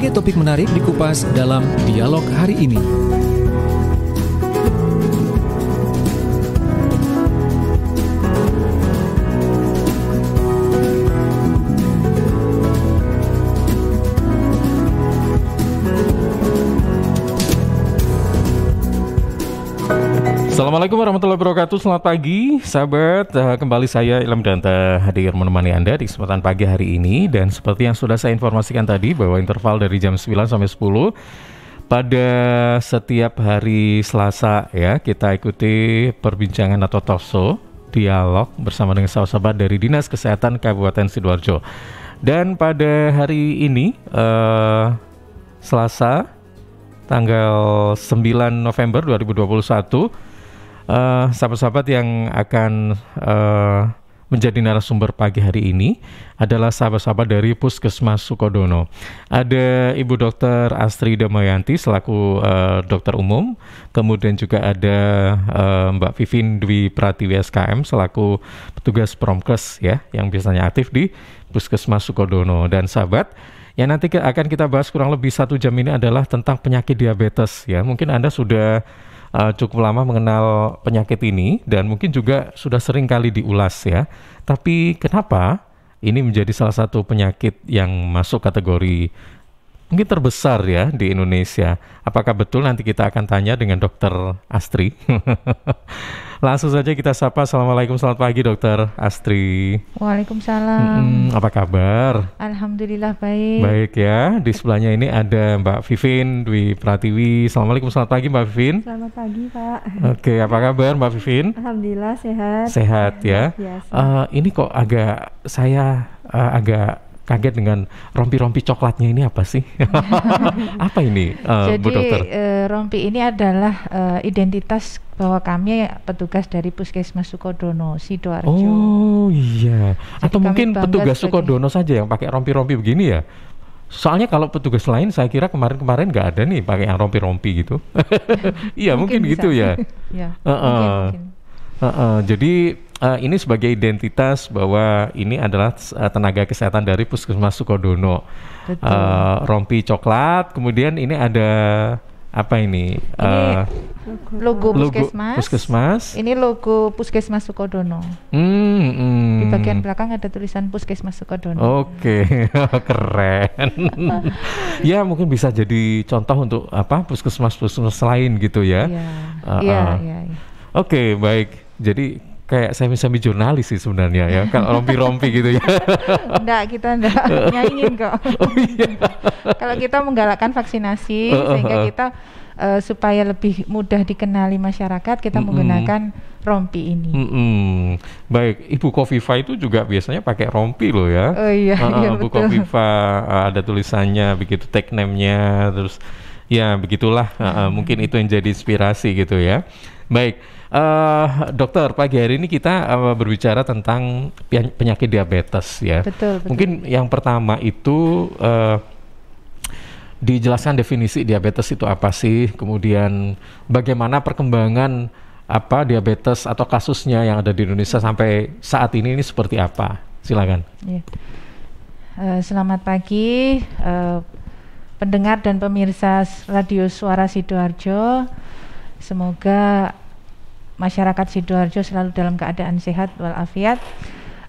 Berbagai topik menarik dikupas dalam dialog hari ini. Assalamualaikum warahmatullahi wabarakatuh. Selamat pagi sahabat, kembali saya Ilham Danta hadir menemani Anda di kesempatan pagi hari ini. Dan seperti yang sudah saya informasikan tadi, bahwa interval dari jam 9 sampai 10 pada setiap hari Selasa ya, kita ikuti perbincangan atau talkshow dialog bersama dengan sahabat-sahabat dari Dinas Kesehatan Kabupaten Sidoarjo. Dan pada hari ini Selasa tanggal 9 November 2021, sahabat-sahabat yang akan menjadi narasumber pagi hari ini adalah sahabat-sahabat dari Puskesmas Sukodono. Ada Ibu Dr. Astri Damayanti selaku dokter umum, kemudian juga ada Mbak Vivin Dwi Pratiwi SKM selaku petugas Promkes ya, yang biasanya aktif di Puskesmas Sukodono. Dan sahabat, yang nanti akan kita bahas kurang lebih 1 jam ini adalah tentang penyakit diabetes ya. Mungkin Anda sudah cukup lama mengenal penyakit ini dan mungkin juga sudah sering kali diulas ya. Tapi kenapa ini menjadi salah satu penyakit yang masuk kategori mungkin terbesar ya di Indonesia? Apakah betul? Nanti kita akan tanya dengan Dr. Astri. Langsung saja kita sapa. Assalamualaikum, selamat pagi Dr. Astri. Waalaikumsalam. Apa kabar? Alhamdulillah baik. Baik ya. Di sebelahnya ini ada Mbak Vivin Dwi Pratiwi. Assalamualaikum, selamat pagi Mbak Vivin. Selamat pagi Pak. Oke, apa kabar Mbak Vivin? Alhamdulillah sehat. Sehat ya. Ini kok saya agak kaget dengan rompi-rompi coklatnya ini apa sih? Apa ini, Jadi, Bu Dokter? Rompi ini adalah identitas bahwa kami petugas dari Puskesmas Sukodono, Sidoarjo. Oh iya. Jadi atau mungkin petugas Sukodono saja yang pakai rompi-rompi begini ya? Soalnya kalau petugas lain saya kira kemarin-kemarin nggak ada nih pakai yang rompi-rompi gitu. Iya mungkin gitu ya. Ya, mungkin. Jadi ini sebagai identitas bahwa ini adalah tenaga kesehatan dari Puskesmas Sukodono. Rompi coklat, kemudian ini ada apa ini? Logo Puskesmas. Ini logo Puskesmas Sukodono. Di bagian belakang ada tulisan Puskesmas Sukodono. Oke, keren. Ya mungkin bisa jadi contoh untuk puskesmas-puskesmas lain gitu ya. Iya. Oke, baik. Jadi kayak semi jurnalis sih sebenarnya ya, kalau rompi-rompi gitu ya. Kita enggak nyaingin kok. Oh iya. Kalau kita menggalakkan vaksinasi sehingga kita supaya lebih mudah dikenali masyarakat, kita menggunakan rompi ini. Baik, Ibu Kofifa itu juga biasanya pakai rompi loh ya. Oh iya, Bu betul. Kofifa ada tulisannya begitu, tag name-nya, terus ya begitulah. Mungkin itu yang jadi inspirasi gitu ya. Baik. Dokter, pagi hari ini kita berbicara tentang penyakit diabetes ya. Betul. Mungkin yang pertama itu dijelaskan definisi diabetes itu apa sih, kemudian bagaimana perkembangan diabetes atau kasusnya yang ada di Indonesia sampai saat ini seperti apa? Silakan. Ya. Selamat pagi pendengar dan pemirsa Radio Suara Sidoarjo. Semoga masyarakat Sidoarjo selalu dalam keadaan sehat walafiat.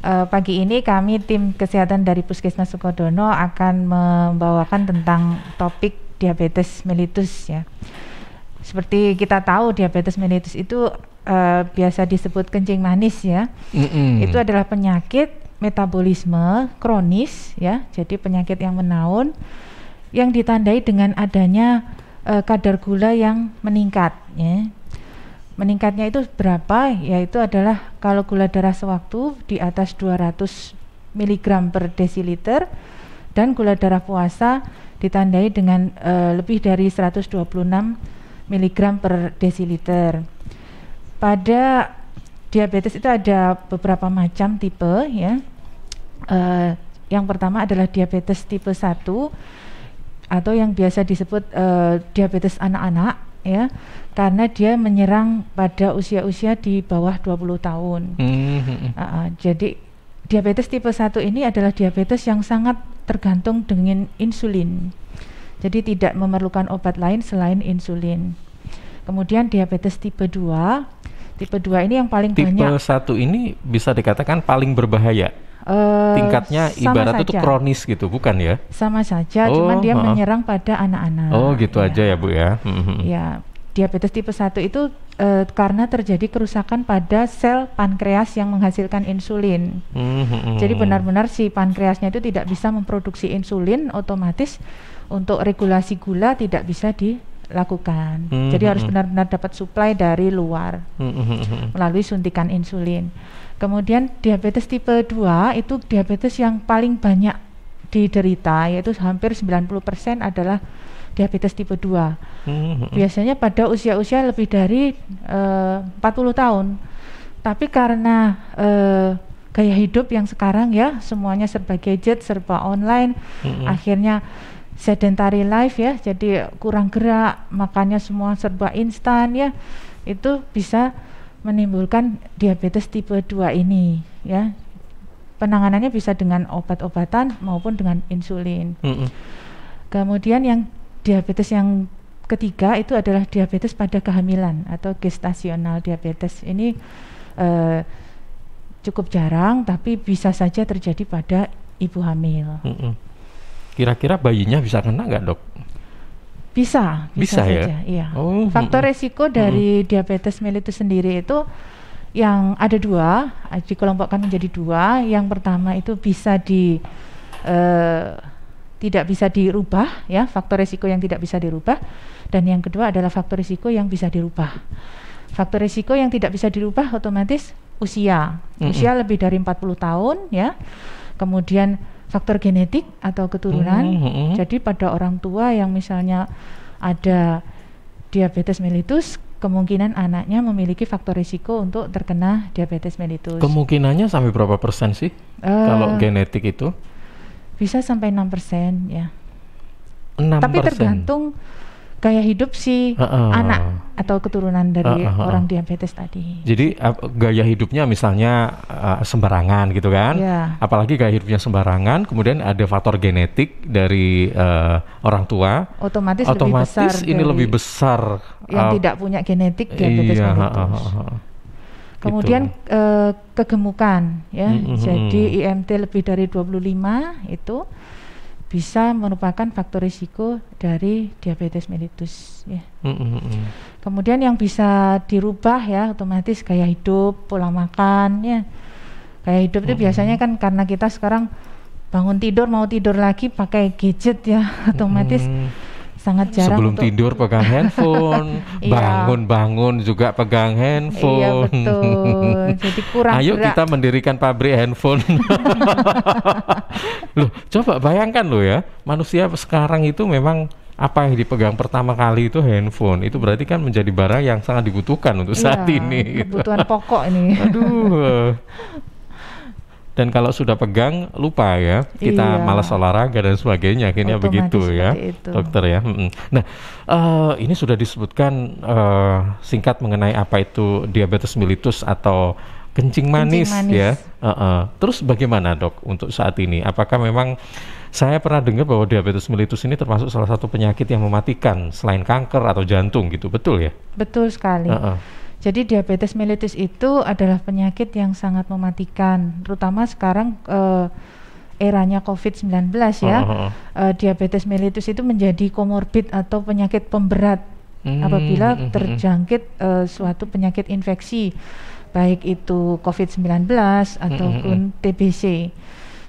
Pagi ini kami tim kesehatan dari Puskesmas Sukodono akan membawakan tentang topik diabetes mellitus ya. Seperti kita tahu diabetes mellitus itu biasa disebut kencing manis ya. Itu adalah penyakit metabolisme kronis ya. Jadi penyakit yang menaun yang ditandai dengan adanya kadar gula yang meningkat ya. Meningkatnya itu berapa? Yaitu adalah kalau gula darah sewaktu di atas 200 mg per desiliter dan gula darah puasa ditandai dengan lebih dari 126 mg per desiliter. Pada diabetes itu ada beberapa macam tipe ya. Yang pertama adalah diabetes tipe 1 atau yang biasa disebut diabetes anak-anak ya, karena dia menyerang pada usia-usia di bawah 20 tahun. Jadi diabetes tipe 1 ini adalah diabetes yang sangat tergantung dengan insulin. Jadi tidak memerlukan obat lain selain insulin. Kemudian diabetes tipe 2. Tipe 2 ini yang paling banyak. Tipe 1 ini bisa dikatakan paling berbahaya. Tingkatnya ibarat itu kronis gitu, bukan ya? Sama saja, cuman dia menyerang pada anak-anak. Oh, gitu aja ya, Bu ya. Ya, diabetes tipe 1 itu karena terjadi kerusakan pada sel pankreas yang menghasilkan insulin. Jadi benar-benar si pankreasnya itu tidak bisa memproduksi insulin, otomatis untuk regulasi gula tidak bisa dilakukan. Jadi harus benar-benar dapat suplai dari luar melalui suntikan insulin. Kemudian diabetes tipe 2 itu diabetes yang paling banyak diderita, yaitu hampir 90% adalah diabetes tipe 2. Biasanya pada usia-usia lebih dari 40 tahun. Tapi karena gaya hidup yang sekarang ya, semuanya serba gadget, serba online, akhirnya sedentary life ya, jadi kurang gerak, makannya semua serba instan ya, itu bisa menimbulkan diabetes tipe 2 ini ya. Penanganannya bisa dengan obat-obatan maupun dengan insulin. Kemudian yang diabetes yang ketiga itu adalah diabetes pada kehamilan atau gestasional diabetes. Ini cukup jarang, tapi bisa saja terjadi pada ibu hamil. Kira-kira bayinya bisa kena nggak, Dok? Bisa ya? saja, iya. Faktor resiko dari diabetes mellitus sendiri itu yang ada 2, dikelompokkan menjadi 2. Yang pertama itu bisa tidak bisa dirubah ya, faktor resiko yang tidak bisa dirubah, dan yang kedua adalah faktor resiko yang bisa dirubah. Faktor resiko yang tidak bisa dirubah otomatis usia lebih dari 40 tahun ya. Kemudian faktor genetik atau keturunan. Jadi pada orang tua yang misalnya ada diabetes mellitus, kemungkinan anaknya memiliki faktor risiko untuk terkena diabetes mellitus. Kemungkinannya sampai berapa persen sih kalau genetik itu? Bisa sampai 6% ya. 6%. Tapi tergantung gaya hidup si anak atau keturunan dari orang diabetes tadi. Jadi gaya hidupnya misalnya sembarangan gitu kan, apalagi gaya hidupnya sembarangan, kemudian ada faktor genetik dari orang tua, otomatis lebih besar yang tidak punya genetik diabetes mellitus. Kemudian kegemukan ya, jadi IMT lebih dari 25 itu bisa merupakan faktor risiko dari diabetes mellitus ya. Kemudian yang bisa dirubah ya, otomatis gaya hidup, pola makan ya. Gaya hidup itu biasanya kan karena kita sekarang bangun tidur mau tidur lagi pakai gadget ya, otomatis sangat jarang sebelum tidur pegang handphone, bangun-bangun juga pegang handphone. Iya betul. Jadi kurang Ayo gerak. Kita mendirikan pabrik handphone. Loh, coba bayangkan loh ya, manusia sekarang itu memang apa yang dipegang pertama kali itu handphone. Itu berarti kan menjadi barang yang sangat dibutuhkan untuk saat ini. Kebutuhan pokok ini. Aduh. Dan kalau sudah pegang lupa ya, kita malas olahraga dan sebagainya, akhirnya begitu ya, dokter ya. Nah, ini sudah disebutkan singkat mengenai apa itu diabetes mellitus atau kencing manis. Ya. Terus bagaimana dok untuk saat ini? Apakah memang saya pernah dengar bahwa diabetes mellitus ini termasuk salah satu penyakit yang mematikan selain kanker atau jantung gitu, betul ya? Betul sekali. Jadi diabetes mellitus itu adalah penyakit yang sangat mematikan, terutama sekarang eranya COVID-19 ya. Diabetes mellitus itu menjadi komorbid atau penyakit pemberat apabila terjangkit suatu penyakit infeksi, baik itu COVID-19 ataupun TBC.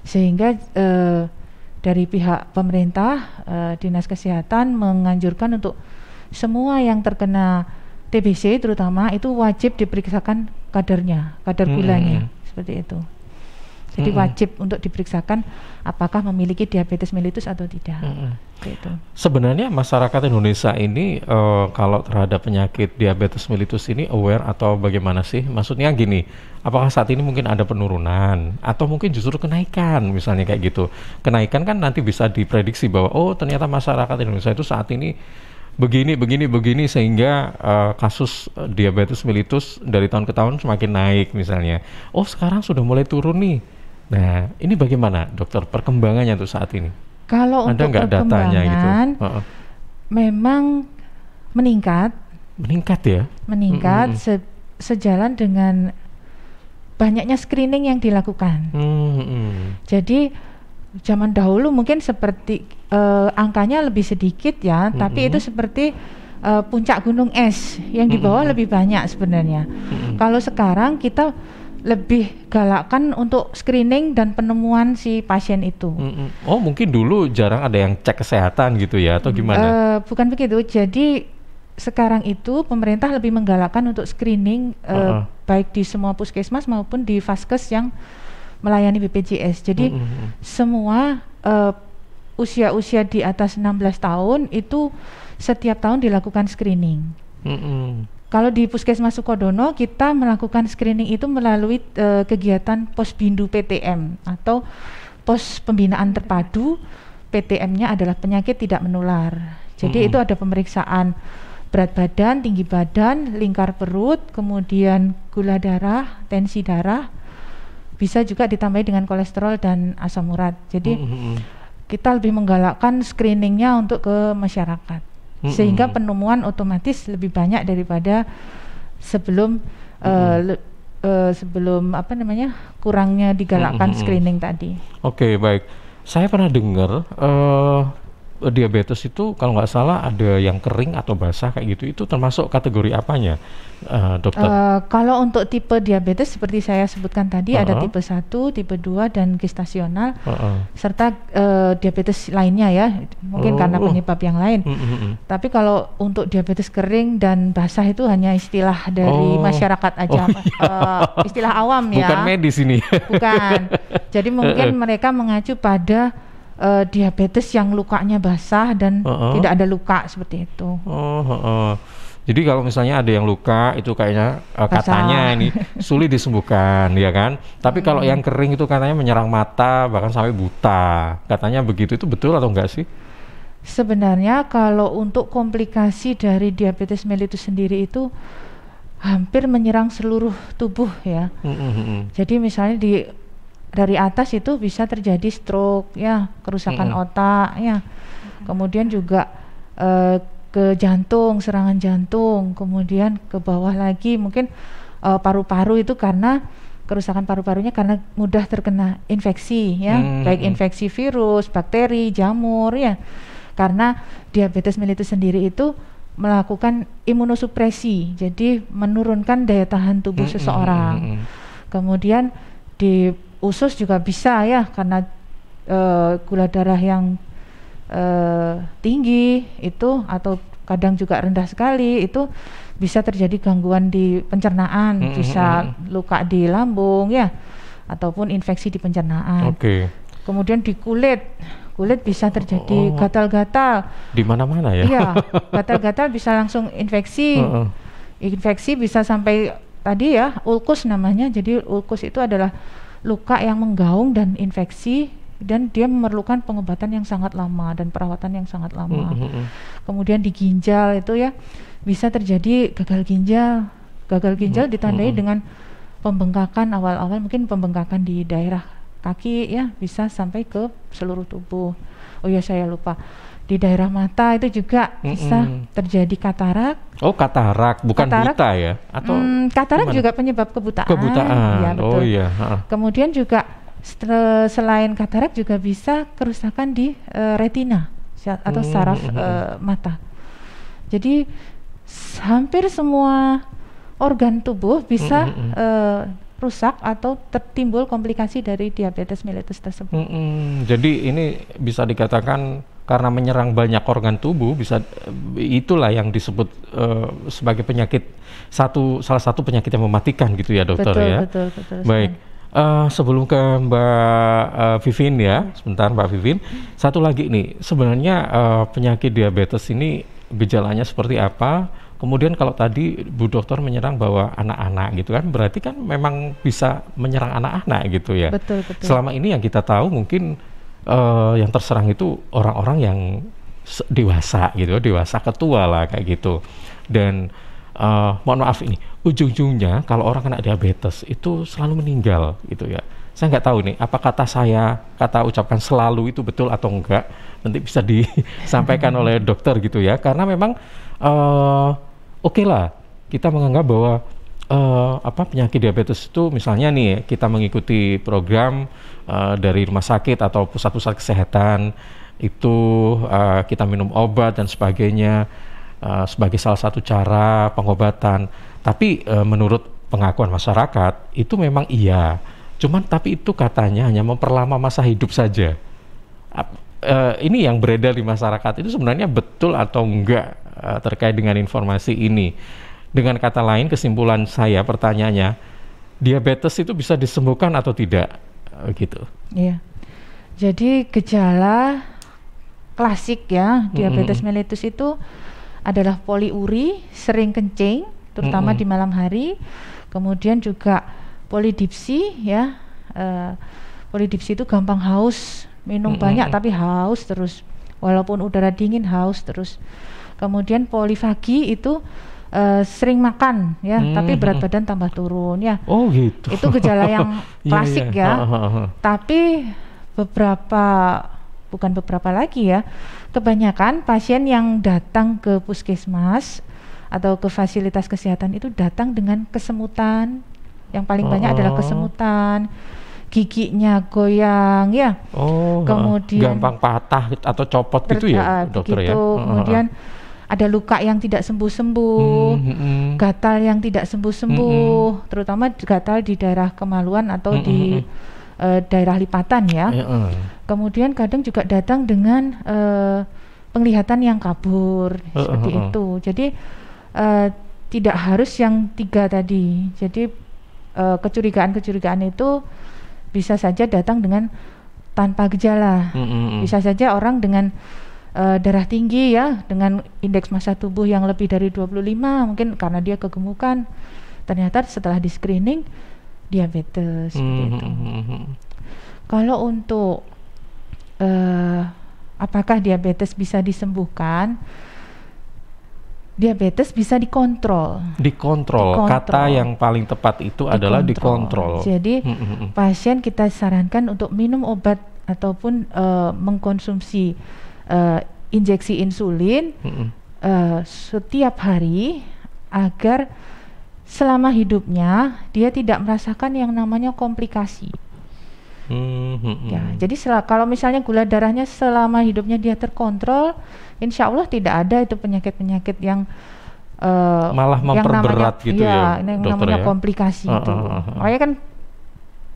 Sehingga dari pihak pemerintah, Dinas Kesehatan menganjurkan untuk semua yang terkena TBC terutama itu wajib diperiksakan kadar gulanya, seperti itu. Jadi wajib untuk diperiksakan apakah memiliki diabetes mellitus atau tidak. Gitu. Sebenarnya masyarakat Indonesia ini kalau terhadap penyakit diabetes mellitus ini aware atau bagaimana sih? Maksudnya gini, apakah saat ini mungkin ada penurunan atau mungkin justru kenaikan misalnya kayak gitu? Kenaikan kan nanti bisa diprediksi bahwa oh ternyata masyarakat Indonesia itu saat ini begini sehingga kasus diabetes mellitus dari tahun ke tahun semakin naik misalnya. Oh sekarang sudah mulai turun nih. Nah ini bagaimana dokter perkembangannya untuk saat ini? Kalau Ada untuk nggak datanya gitu? perkembangan memang meningkat Ya? sejalan dengan banyaknya screening yang dilakukan. Jadi zaman dahulu mungkin seperti angkanya lebih sedikit ya, tapi itu seperti puncak gunung es yang di bawah lebih banyak sebenarnya. Kalau sekarang kita lebih galakkan untuk screening dan penemuan si pasien itu. Oh, mungkin dulu jarang ada yang cek kesehatan gitu ya, atau gimana? Bukan begitu. Jadi sekarang itu pemerintah lebih menggalakkan untuk screening baik di semua puskesmas maupun di vaskes yang melayani BPJS. Jadi semua usia-usia di atas 16 tahun itu setiap tahun dilakukan screening. Kalau di Puskesmas Sukodono kita melakukan screening itu melalui kegiatan Posbindu PTM atau Pos Pembinaan Terpadu. PTM-nya adalah penyakit tidak menular. Jadi itu ada pemeriksaan berat badan, tinggi badan, lingkar perut, kemudian gula darah, tensi darah, bisa juga ditambah dengan kolesterol dan asam urat. Jadi kita lebih menggalakkan screeningnya untuk ke masyarakat, sehingga penemuan otomatis lebih banyak daripada sebelum kurangnya digalakkan screening tadi. Oke, baik. Saya pernah dengar diabetes itu kalau nggak salah ada yang kering atau basah kayak gitu, itu termasuk kategori apanya, dokter? Kalau untuk tipe diabetes seperti saya sebutkan tadi ada tipe 1, tipe 2 dan gestasional, serta diabetes lainnya ya, mungkin karena penyebab yang lain. Tapi kalau untuk diabetes kering dan basah itu hanya istilah dari masyarakat aja, istilah awam ya. Bukan medis ini. Bukan. Jadi mungkin mereka mengacu pada diabetes yang lukanya basah dan tidak ada luka seperti itu. Jadi kalau misalnya ada yang luka itu kayaknya katanya ini sulit disembuhkan, ya kan? Tapi kalau yang kering itu katanya menyerang mata bahkan sampai buta. Katanya begitu, itu betul atau enggak sih? Sebenarnya kalau untuk komplikasi dari diabetes mellitus sendiri itu hampir menyerang seluruh tubuh ya. Jadi misalnya dari atas itu bisa terjadi stroke ya, kerusakan otak ya, kemudian juga ke jantung, serangan jantung, kemudian ke bawah lagi mungkin paru-paru itu karena kerusakan paru-parunya karena mudah terkena infeksi ya, baik infeksi virus, bakteri, jamur ya, karena diabetes mellitus sendiri itu melakukan imunosupresi, jadi menurunkan daya tahan tubuh seseorang. Kemudian di usus juga bisa ya, karena gula darah yang tinggi itu atau kadang juga rendah sekali, itu bisa terjadi gangguan di pencernaan, bisa luka di lambung ya, ataupun infeksi di pencernaan. Kemudian di kulit bisa terjadi gatal-gatal di mana-mana ya. Iya, gatal-gatal bisa langsung infeksi. Infeksi bisa sampai tadi ya, ulkus namanya. Jadi ulkus itu adalah luka yang menggaung dan infeksi, dan dia memerlukan pengobatan yang sangat lama dan perawatan yang sangat lama. Kemudian di ginjal itu ya bisa terjadi gagal ginjal. Gagal ginjal ditandai dengan pembengkakan awal-awal, mungkin pembengkakan di daerah kaki ya, bisa sampai ke seluruh tubuh. Oh ya, saya lupa. Di daerah mata itu juga bisa terjadi katarak. Oh, katarak, bukan buta ya? Atau katarak juga penyebab kebutaan. Ya, betul. Oh iya. Kemudian juga selain katarak juga bisa kerusakan di retina atau saraf mata. Jadi hampir semua organ tubuh bisa rusak atau tertimbul komplikasi dari diabetes mellitus tersebut. Jadi ini bisa dikatakan karena menyerang banyak organ tubuh, bisa itulah yang disebut sebagai penyakit, salah satu penyakit yang mematikan gitu ya, dokter. Betul. Baik. Sebelum ke Mbak Vivin ya, sebentar Mbak Vivin, satu lagi nih, sebenarnya penyakit diabetes ini gejalanya seperti apa? Kemudian kalau tadi Bu Dokter menyerang bahwa anak-anak gitu kan, berarti kan memang bisa menyerang anak-anak gitu ya. Betul. Selama ini yang kita tahu mungkin yang terserang itu orang-orang yang dewasa gitu, dewasa ketua lah kayak gitu. Dan mohon maaf ini, ujung-ujungnya kalau orang kena diabetes itu selalu meninggal gitu ya. Saya nggak tahu nih, apa kata ucapan selalu itu betul atau enggak, nanti bisa disampaikan oleh dokter gitu ya. Karena memang oke lah, kita menganggap bahwa penyakit diabetes itu misalnya nih, kita mengikuti program dari rumah sakit atau pusat-pusat kesehatan, itu kita minum obat dan sebagainya, sebagai salah satu cara pengobatan. Tapi menurut pengakuan masyarakat itu memang iya, cuman tapi itu katanya hanya memperlama masa hidup saja. Ini yang beredar di masyarakat itu sebenarnya betul atau enggak terkait dengan informasi ini? Dengan kata lain, kesimpulan saya, pertanyaannya, diabetes itu bisa disembuhkan atau tidak gitu? Iya. Jadi gejala klasik ya diabetes mellitus itu adalah poliuri, sering kencing, terutama di malam hari. Kemudian juga polidipsi ya. Polidipsi itu gampang haus, minum banyak tapi haus terus. Walaupun udara dingin haus terus. Kemudian polifagi itu sering makan ya, tapi berat badan tambah turun ya. Oh gitu. Itu gejala yang klasik ya. Tapi bukan beberapa lagi ya, kebanyakan pasien yang datang ke puskesmas atau ke fasilitas kesehatan itu datang dengan kesemutan. Yang paling banyak adalah kesemutan, giginya goyang ya. Kemudian gampang patah atau copot gitu ya, dokter ya. Kemudian ada luka yang tidak sembuh-sembuh, gatal yang tidak sembuh-sembuh, terutama gatal di daerah kemaluan atau di daerah lipatan ya. Kemudian kadang juga datang dengan penglihatan yang kabur seperti itu. Jadi tidak harus yang 3 tadi. Jadi kecurigaan itu bisa saja datang dengan tanpa gejala. Bisa saja orang dengan darah tinggi ya, dengan indeks massa tubuh yang lebih dari 25, mungkin karena dia kegemukan, ternyata setelah di screening diabetes gitu. Kalau untuk apakah diabetes bisa disembuhkan? Diabetes bisa dikontrol. Kata yang paling tepat itu adalah dikontrol. Jadi pasien kita sarankan untuk minum obat ataupun mengkonsumsi injeksi insulin setiap hari agar selama hidupnya dia tidak merasakan yang namanya komplikasi. Ya, jadi kalau misalnya gula darahnya selama hidupnya dia terkontrol, insya Allah tidak ada itu penyakit-penyakit yang malah memperberat gitu ya, yang dokter namanya ya? komplikasi itu. Makanya kan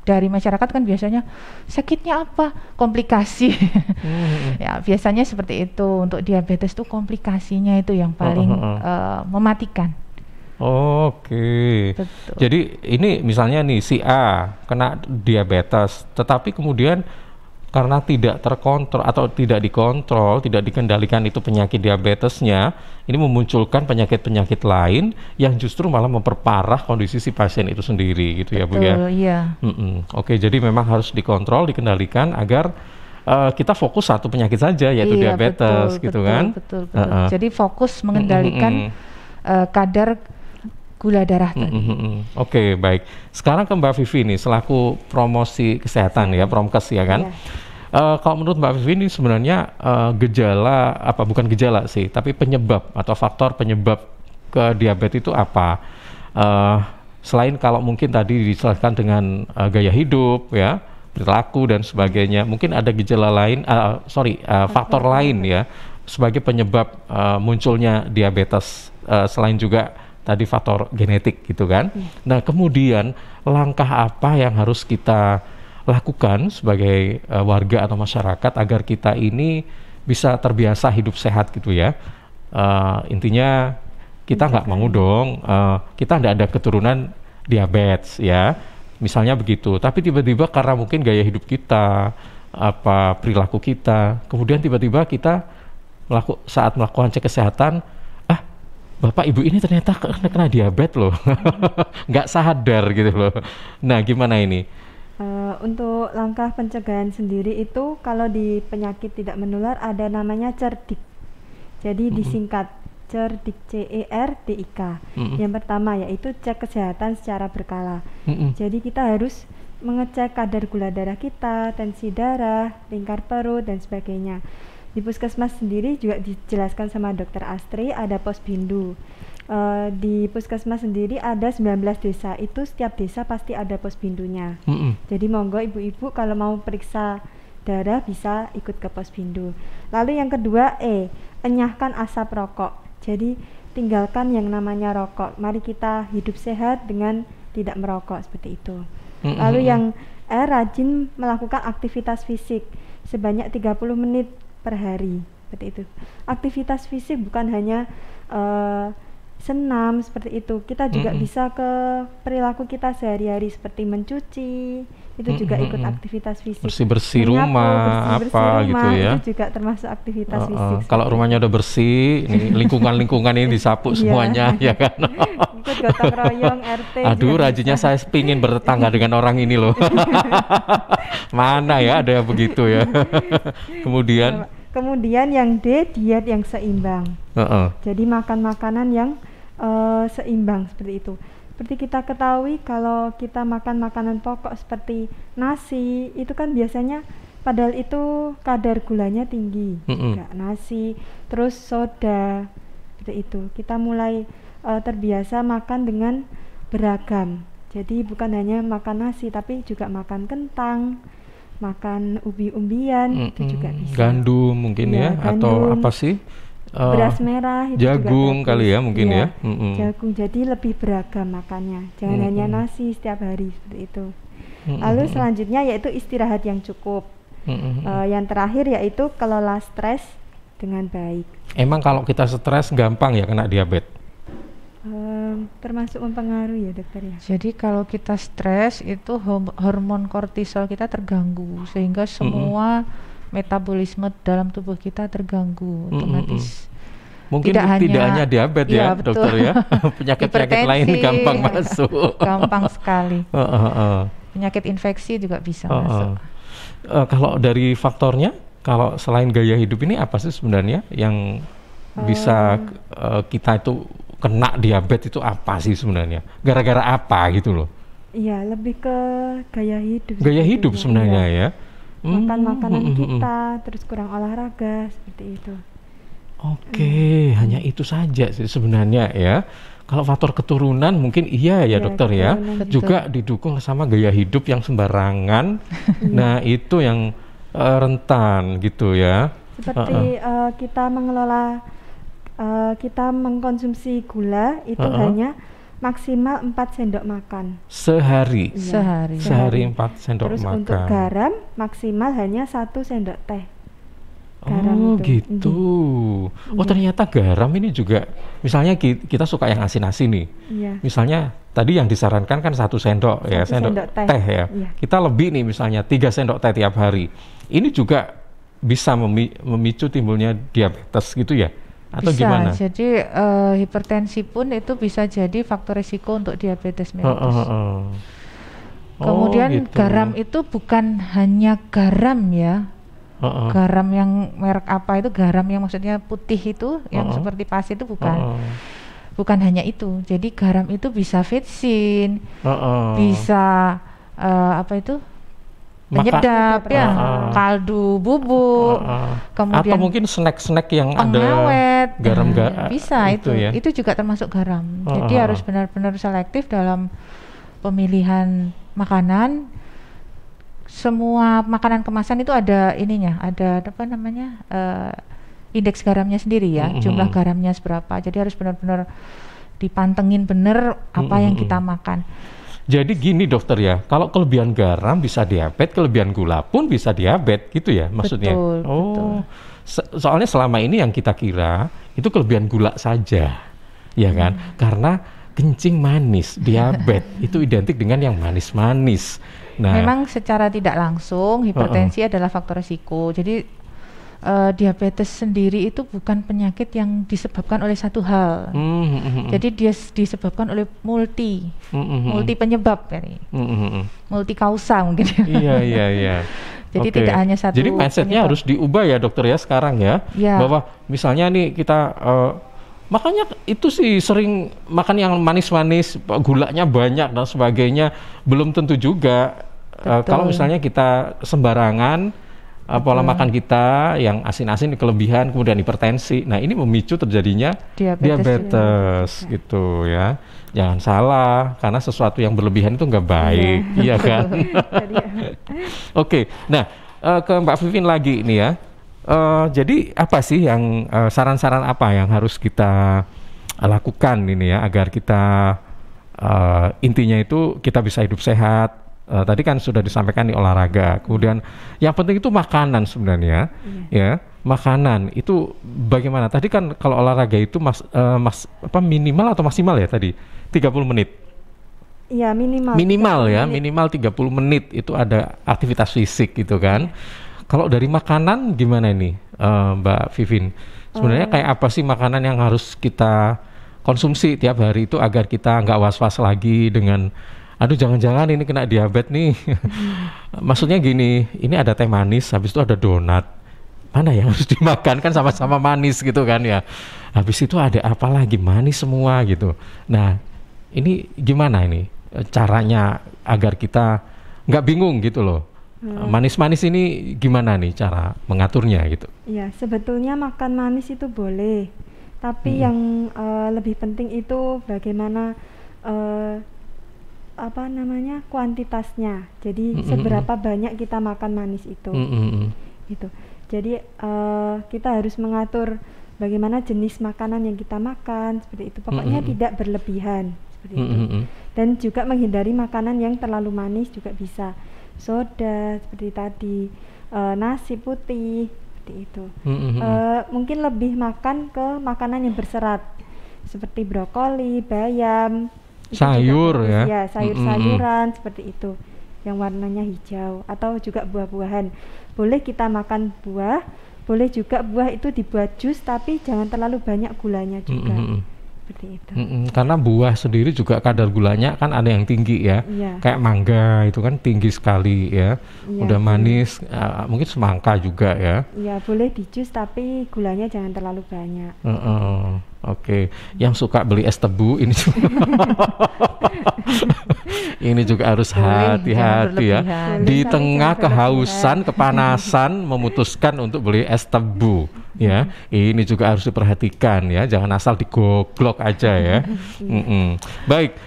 dari masyarakat kan biasanya sakitnya apa? Komplikasi. Ya, biasanya seperti itu. Untuk diabetes itu komplikasinya itu yang paling mematikan. Oke. Betul. Jadi ini misalnya nih si A kena diabetes, tetapi kemudian karena tidak terkontrol atau tidak dikontrol, tidak dikendalikan itu penyakit diabetesnya, ini memunculkan penyakit-penyakit lain yang justru malah memperparah kondisi si pasien itu sendiri gitu. Betul, ya Bu ya. Iya. Oke, jadi memang harus dikontrol, dikendalikan agar kita fokus satu penyakit saja yaitu diabetes gitu kan. Betul. Jadi fokus mengendalikan kadar gula darah tadi. Oke, baik. Sekarang ke Mbak Vivi nih, selaku promosi kesehatan ya, Promkes ya kan. Kalau menurut Mbak Vivi ini sebenarnya gejala, bukan gejala sih, tapi penyebab atau faktor penyebab ke diabetes itu apa? Selain kalau mungkin tadi dijelaskan dengan gaya hidup ya, perilaku dan sebagainya, mungkin ada gejala lain, faktor lain ya, sebagai penyebab munculnya diabetes, selain juga tadi faktor genetik gitu kan. Nah kemudian langkah apa yang harus kita lakukan sebagai warga atau masyarakat agar kita ini bisa terbiasa hidup sehat gitu ya. Intinya kita nggak mau dong kita nggak ada keturunan diabetes ya, misalnya begitu. Tapi tiba-tiba karena mungkin gaya hidup kita, perilaku kita, kemudian tiba-tiba kita saat melakukan cek kesehatan, Bapak Ibu ini ternyata kena diabetes loh, nggak sadar gitu loh. Nah gimana ini? Untuk langkah pencegahan sendiri itu kalau di penyakit tidak menular ada namanya CERDIC. Jadi disingkat CERDIK. Yang pertama yaitu cek kesehatan secara berkala. Jadi kita harus mengecek kadar gula darah kita, tensi darah, lingkar perut dan sebagainya. Di puskesmas sendiri juga dijelaskan sama Dokter Astri ada Posbindu. Di puskesmas sendiri ada 19 desa, itu setiap desa pasti ada Posbindunya. Jadi monggo ibu-ibu kalau mau periksa darah bisa ikut ke Posbindu. Lalu yang kedua enyahkan asap rokok. Jadi tinggalkan yang namanya rokok. Mari kita hidup sehat dengan tidak merokok seperti itu. Lalu yang rajin melakukan aktivitas fisik sebanyak 30 menit per hari, seperti itu. Aktivitas fisik bukan hanya senam seperti itu. Kita juga bisa ke perilaku kita sehari-hari seperti mencuci, itu juga ikut aktivitas fisik. Bersih-bersih rumah, apa gitu ya. Itu juga termasuk aktivitas fisik. Kalau rumahnya udah bersih, ini lingkungan-lingkungan ini disapu semuanya, ya kan? Ikut gotong royong RT. Aduh, rajinnya saya pingin bertetangga dengan orang ini loh. Mana ya ada yang begitu ya. Kemudian yang D, diet yang seimbang. Jadi makan makanan yang seimbang seperti itu. Seperti kita ketahui kalau kita makan makanan pokok seperti nasi, itu kan biasanya padahal itu kadar gulanya tinggi. Juga nasi, terus soda, seperti itu. Kita mulai terbiasa makan dengan beragam. Jadi bukan hanya makan nasi, tapi juga makan kentang, makan ubi-umbian, itu juga bisa. Gandum mungkin ya, atau apa sih? Beras merah itu jagung juga kali ya mungkin ya. Jagung, jadi lebih beragam makannya, jangan hanya nasi setiap hari seperti itu. Lalu selanjutnya yaitu istirahat yang cukup. Yang terakhir yaitu kelola stres dengan baik. Emang kalau kita stres gampang ya kena diabetes? Termasuk mempengaruhi ya dokter ya. Jadi kalau kita stres itu hormon kortisol kita terganggu sehingga semua metabolisme dalam tubuh kita terganggu otomatis. Mungkin tidak hanya diabetes ya dokter ya, penyakit-penyakit lain gampang masuk. Gampang sekali. Penyakit infeksi juga bisa masuk. Kalau dari faktornya, kalau selain gaya hidup ini apa sih sebenarnya yang bisa kita itu kena diabetes itu apa sih sebenarnya? Gara-gara apa gitu loh? Iya, lebih ke gaya hidup. Gaya hidup sebenarnya ya. Makan makanan kita, terus kurang olahraga seperti itu. Oke, hanya itu saja sih sebenarnya ya. Kalau faktor keturunan mungkin iya ya dokter ya. Juga didukung sama gaya hidup yang sembarangan. Nah itu yang rentan gitu ya. Seperti kita mengelola, kita mengkonsumsi gula itu hanya maksimal 4 sendok makan sehari. Sehari 4 sendok terus makan. untuk garam maksimal hanya 1 sendok teh. Garam itu. Gitu. Oh ternyata garam ini juga, misalnya kita suka yang asin-asin nih. Misalnya tadi yang disarankan kan 1 sendok ya, sendok teh ya. Kita lebih nih misalnya 3 sendok teh tiap hari. Ini juga bisa memicu timbulnya diabetes gitu ya? Atau bisa, gimana? Jadi hipertensi pun itu bisa jadi faktor risiko untuk diabetes mellitus. Kemudian gitu. garam itu bukan hanya garam ya. Garam yang merek apa itu, garam yang maksudnya putih itu, yang seperti pasir itu bukan. Bukan hanya itu. Jadi garam itu bisa vitsin, bisa apa itu? Penyedap ya, kaldu bubuk, kemudian atau mungkin snack-snack yang pengawet, ada garam bisa itu ya. Itu juga termasuk garam. Jadi harus benar-benar selektif dalam pemilihan makanan. Semua makanan kemasan itu ada ininya, ada apa namanya, indeks garamnya sendiri ya, jumlah garamnya seberapa. Jadi harus benar-benar dipantengin benar apa yang kita makan. Jadi gini dokter ya, kalau kelebihan garam bisa diabetes, kelebihan gula pun bisa diabetes gitu ya maksudnya? Betul, betul. Soalnya selama ini yang kita kira itu kelebihan gula saja, ya kan? Karena kencing manis, diabetes itu identik dengan yang manis-manis. Nah, memang secara tidak langsung hipertensi adalah faktor risiko. Jadi diabetes sendiri itu bukan penyakit yang disebabkan oleh satu hal. Jadi dia disebabkan oleh multi penyebab ini. Multi kausa mungkin. Iya. Jadi tidak hanya satu. Jadi mindsetnya harus diubah ya dokter ya sekarang ya. Bahwa misalnya nih kita Makanya itu sih sering makan yang manis-manis, gulanya banyak dan sebagainya, belum tentu juga. Kalau misalnya kita sembarangan, pola makan kita yang asin-asin kelebihan, kemudian hipertensi, nah ini memicu terjadinya diabetes gitu ya. Jangan salah, karena sesuatu yang berlebihan itu nggak baik, iya kan? Oke, nah ke Mbak Vivin lagi nih ya. Jadi apa sih yang saran-saran apa yang harus kita lakukan ini ya agar kita intinya itu kita bisa hidup sehat. Tadi kan sudah disampaikan di olahraga. Kemudian yang penting itu makanan sebenarnya, ya makanan itu bagaimana? Tadi kan kalau olahraga itu minimal atau maksimal ya tadi 30 menit. Iya minimal. Minimal ya, minimal 30 menit itu ada aktivitas fisik gitu kan. Kalau dari makanan gimana ini, Mbak Vivin? Sebenarnya kayak apa sih makanan yang harus kita konsumsi tiap hari itu agar kita nggak was-was lagi dengan aduh jangan-jangan ini kena diabetes nih. Maksudnya gini, ini ada teh manis, habis itu ada donat. Mana yang harus dimakan, kan sama-sama manis gitu kan ya. Habis itu ada apa lagi, manis semua gitu. Nah, ini gimana ini caranya agar kita nggak bingung gitu loh. Manis-manis ini gimana nih cara mengaturnya gitu? Ya, sebetulnya makan manis itu boleh. Tapi yang lebih penting itu bagaimana kuantitasnya. Jadi seberapa banyak kita makan manis itu, gitu. Jadi kita harus mengatur bagaimana jenis makanan yang kita makan, seperti itu. Pokoknya tidak berlebihan, seperti itu. Dan juga menghindari makanan yang terlalu manis juga bisa. Soda seperti tadi, nasi putih, seperti itu. Mungkin lebih makan ke makanan yang berserat, seperti brokoli, bayam. Sayur ya. Ya, sayur-sayuran seperti itu yang warnanya hijau, atau juga buah-buahan. Boleh kita makan buah, boleh juga buah itu dibuat jus tapi jangan terlalu banyak gulanya juga. Seperti itu. Karena buah sendiri juga kadar gulanya kan ada yang tinggi ya. Kayak mangga itu kan tinggi sekali ya. Udah manis, mungkin semangka juga ya. Iya, boleh di jus tapi gulanya jangan terlalu banyak. Oke, yang suka beli es tebu ini ini juga harus hati-hati ya. Di tengah kehausan, kepanasan, memutuskan untuk beli es tebu ya. Ini juga harus diperhatikan ya. Jangan asal digoglok aja ya. Baik,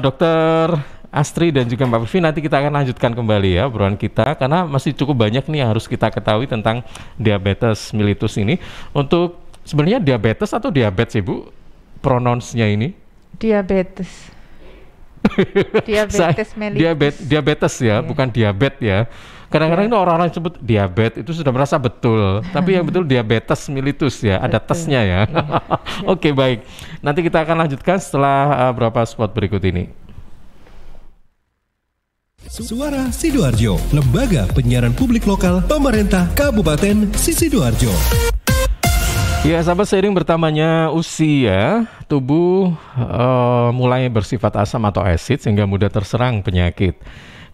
Dokter Astri dan juga Mbak Vivi, nanti kita akan lanjutkan kembali ya obrolan kita karena masih cukup banyak nih yang harus kita ketahui tentang diabetes mellitus ini. Untuk sebenarnya diabetes atau diabetes Ibu pronounce-nya ini? Diabetes. Diabetes mellitus. Diabetes ya, bukan diabetes ya. Kadang-kadang itu orang-orang sebut diabetes itu sudah merasa betul, tapi yang betul diabetes mellitus ya, ada tesnya ya. Oke, baik. Nanti kita akan lanjutkan setelah beberapa spot berikut ini. Suara Sidoarjo, lembaga penyiaran publik lokal pemerintah Kabupaten Sidoarjo. Ya, sahabat, seiring bertambahnya usia, tubuh mulai bersifat asam atau asid sehingga mudah terserang penyakit.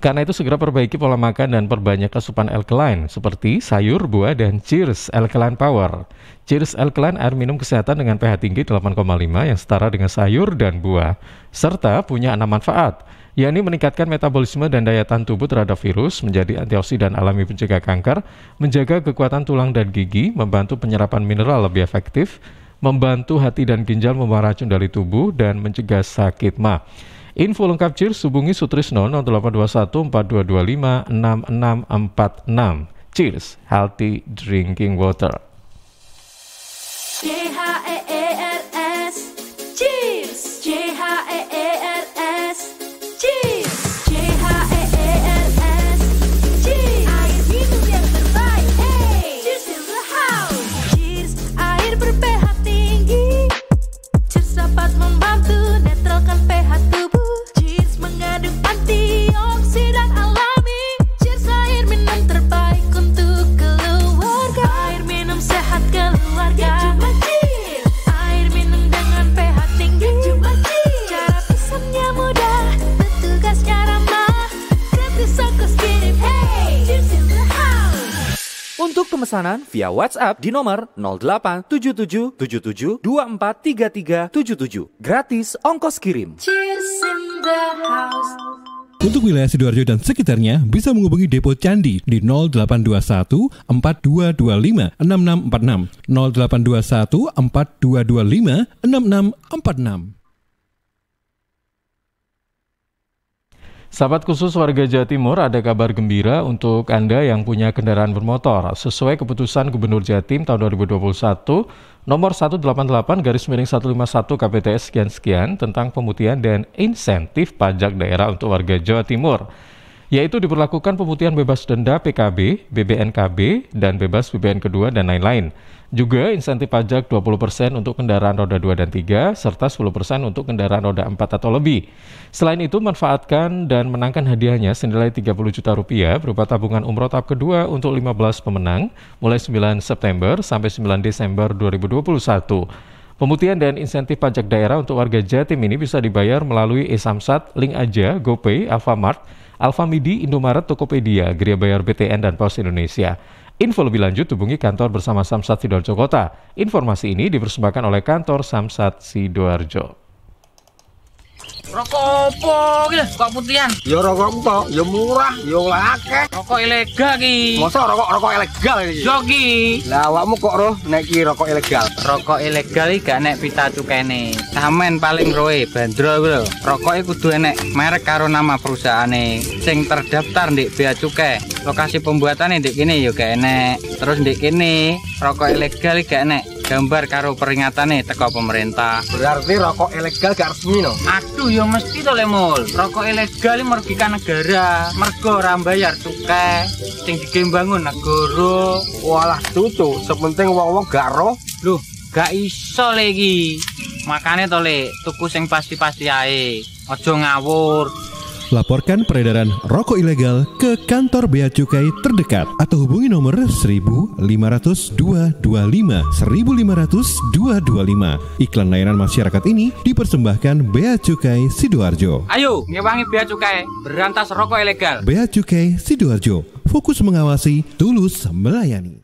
Karena itu segera perbaiki pola makan dan perbanyak asupan alkaline seperti sayur, buah, dan Cheers Alkaline Power. Cheers Alkaline air minum kesehatan dengan pH tinggi 8,5 yang setara dengan sayur dan buah, serta punya 6 manfaat, yakni meningkatkan metabolisme dan daya tahan tubuh terhadap virus, menjadi antioksidan alami pencegah kanker, menjaga kekuatan tulang dan gigi, membantu penyerapan mineral lebih efektif, membantu hati dan ginjal membuang racun dari tubuh, dan mencegah sakit ma. Info lengkap Cheers hubungi Sutrisno 0821 4225 6646. Cheers, healthy drinking water. CHEERS, Cheers, CHEERS, Cheers, CHEERS, Cheers, air minum yang terbaik, hey, Cheers in the house. Cheers, air ber-pH tinggi. Cheers dapat membantu netralkan pH tubuh. Cheers mengandung antioksidan alami. Cheers air minum terbaik untuk keluarga. Air minum sehat keluarga. Cuma Cheers, air minum dengan pH tinggi. Cuma Cheers, cara pesannya mudah, petugasnya ramah, gratis ongkos kirim. Hey, Cheers in the house. Untuk pemesanan via WhatsApp di nomor 087777243377. Gratis ongkos kirim. Cheers in the house. Untuk wilayah Sidoarjo dan sekitarnya bisa menghubungi Depo Candi di 0821 4225 6646 0821 4225 6646. Sahabat khusus warga Jawa Timur, ada kabar gembira untuk Anda yang punya kendaraan bermotor. Sesuai keputusan Gubernur Jatim tahun 2021 nomor 188/151 KPTS sekian-sekian tentang pemutihan dan insentif pajak daerah untuk warga Jawa Timur, yaitu diberlakukan pemutihan bebas denda PKB, BBNKB, dan bebas BBN kedua dan lain-lain. Juga insentif pajak 20% untuk kendaraan roda 2 dan 3, serta 10% untuk kendaraan roda 4 atau lebih. Selain itu, manfaatkan dan menangkan hadiahnya senilai 30 juta rupiah berupa tabungan umroh tahap kedua untuk 15 pemenang mulai 9 September sampai 9 Desember 2021. Pemutihan dan insentif pajak daerah untuk warga Jatim ini bisa dibayar melalui e-Samsat, Link Aja, GoPay, Alfamart, Alfamidi, Indomaret, Tokopedia, Geria Bayar BTN, dan Pos Indonesia. Info lebih lanjut hubungi kantor bersama Samsat Sidoarjo Kota. Informasi ini dipersembahkan oleh kantor Samsat Sidoarjo. Rokok opo iki lho, kok putihan? Ya rokok empok, ya murah, ya akeh. Rokok ilegal ki. Masa rokok ilegal iki? Yo ki. Lah awakmu kok roh nek iki rokok ilegal? Rokok ilegal iki gak nek pita cukene. Samen paling roe bandro iku lho. Rokoke kudu enek merek karo nama perusahaane sing terdaftar ndek Bea Cukai. Lokasi pembuatane ndek kene yo gak enek. Terus ndek kene rokok ilegal iki gak enek gambar karo peringatane teko pemerintah. Berarti rokok ilegal gak resmi no? Aduh ya mesti to Lemul. Rokok ilegal iki merugikan negara. Mergo ora bayar cukai sing digembangun negara. Walah cucu, sepenting wong-wong gak roh. Loh, gak iso le iki. Makane to le tuku sing pasti-pasti ae. Aja ngawur. Laporkan peredaran rokok ilegal ke kantor Bea Cukai terdekat atau hubungi nomor 1.500-225 1.500-225. Iklan layanan masyarakat ini dipersembahkan Bea Cukai Sidoarjo. Ayo, ngewangi Bea Cukai, berantas rokok ilegal. Bea Cukai Sidoarjo, fokus mengawasi, tulus melayani.